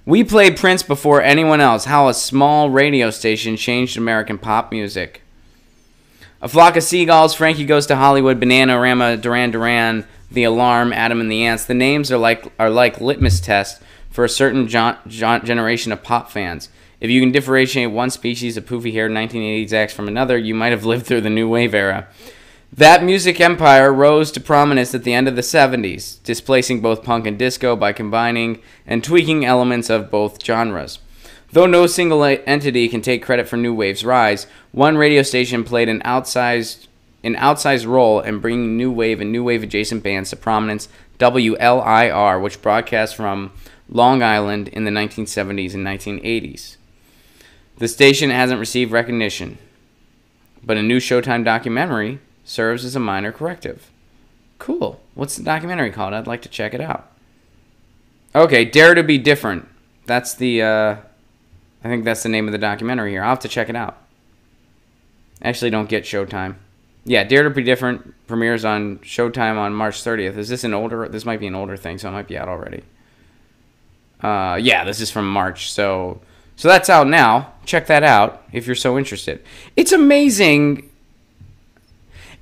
We played Prince before anyone else. How a small radio station changed American pop music. A Flock of Seagulls, Frankie Goes to Hollywood, Bananarama, Duran Duran, The Alarm, Adam and the Ants. The names are like litmus tests for a certain generation of pop fans. If you can differentiate one species of poofy-haired 1980s acts from another, you might have lived through the New Wave era. That music empire rose to prominence at the end of the 70s, displacing both punk and disco by combining and tweaking elements of both genres. Though no single entity can take credit for New Wave's rise, one radio station played an outsized role in bringing New Wave and New Wave-adjacent bands to prominence, WLIR, which broadcast from Long Island in the 1970s and 1980s. The station hasn't received recognition, but a new Showtime documentary serves as a minor corrective. Cool. What's the documentary called? I'd like to check it out. Okay, Dare to Be Different. That's the, I think that's the name of the documentary here. I'll have to check it out. Actually, don't get Showtime. Yeah, Dare to Be Different premieres on Showtime on March 30th. Is this an older, this might be an older thing, so it might be out already. Yeah, this is from March, so that's out now. Check that out if you're so interested. It's amazing.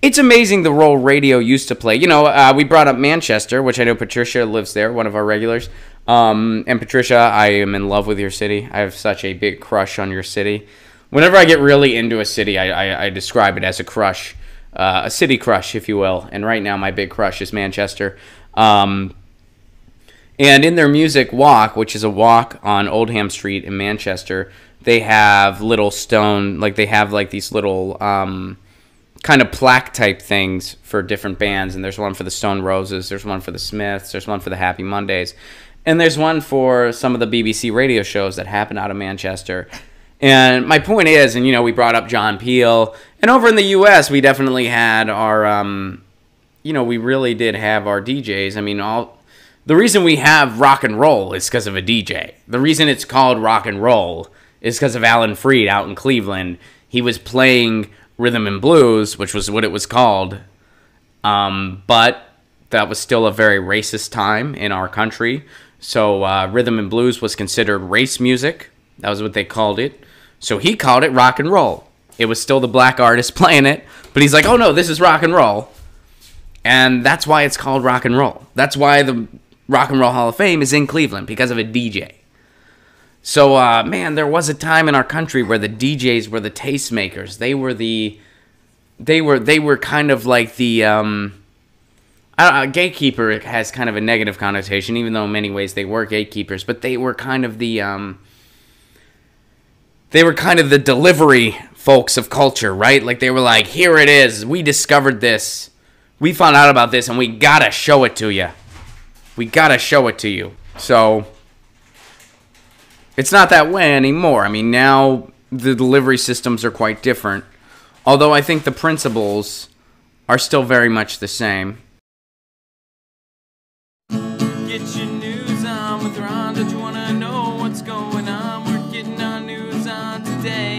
It's amazing the role radio used to play. You know, we brought up Manchester, which I know Patricia lives there, one of our regulars. And Patricia, I am in love with your city. I have such a big crush on your city. Whenever I get really into a city, I describe it as a crush, a city crush, if you will. And right now, my big crush is Manchester. And in their music walk, which is a walk on Oldham Street in Manchester, they have little stone, like they have like these little kind of plaque type things for different bands. And there's one for the Stone Roses, there's one for the Smiths, there's one for the Happy Mondays, and there's one for some of the BBC radio shows that happen out of Manchester. And my point is, and you know, we brought up John Peel, and over in the U.S. we definitely had our, you know, we really did have our DJs. I mean, the reason we have rock and roll is because of a DJ. The reason it's called rock and roll is because of Alan Freed out in Cleveland. He was playing rhythm and blues, which was what it was called. But that was still a very racist time in our country. So rhythm and blues was considered race music. That was what they called it. So he called it rock and roll. It was still the black artist playing it, but he's like, oh no, this is rock and roll. And that's why it's called rock and roll. That's why the Rock and Roll Hall of Fame is in Cleveland, because of a DJ. So, man, there was a time in our country where the DJs were the tastemakers. They were kind of like the, gatekeeper has kind of a negative connotation, even though in many ways they were gatekeepers, but they were kind of the, delivery folks of culture, right? Like, they were like, here it is, we discovered this, we found out about this, and we gotta show it to you. We gotta show it to you. So, it's not that way anymore. I mean, now the delivery systems are quite different. Although I think the principles are still very much the same. Get your news on with Ron. Don't you want to know what's going on? We're getting our news on today.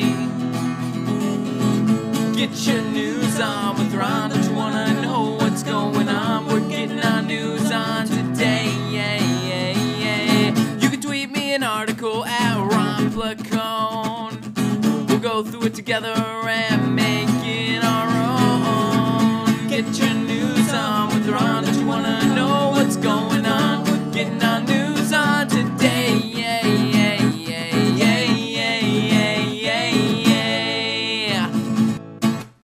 Get your news on with Ron. Don't you want to know what's going on? We're getting our news on today. You can tweet me an article at Ron Placone. We'll go through it together and make it our own. Get your news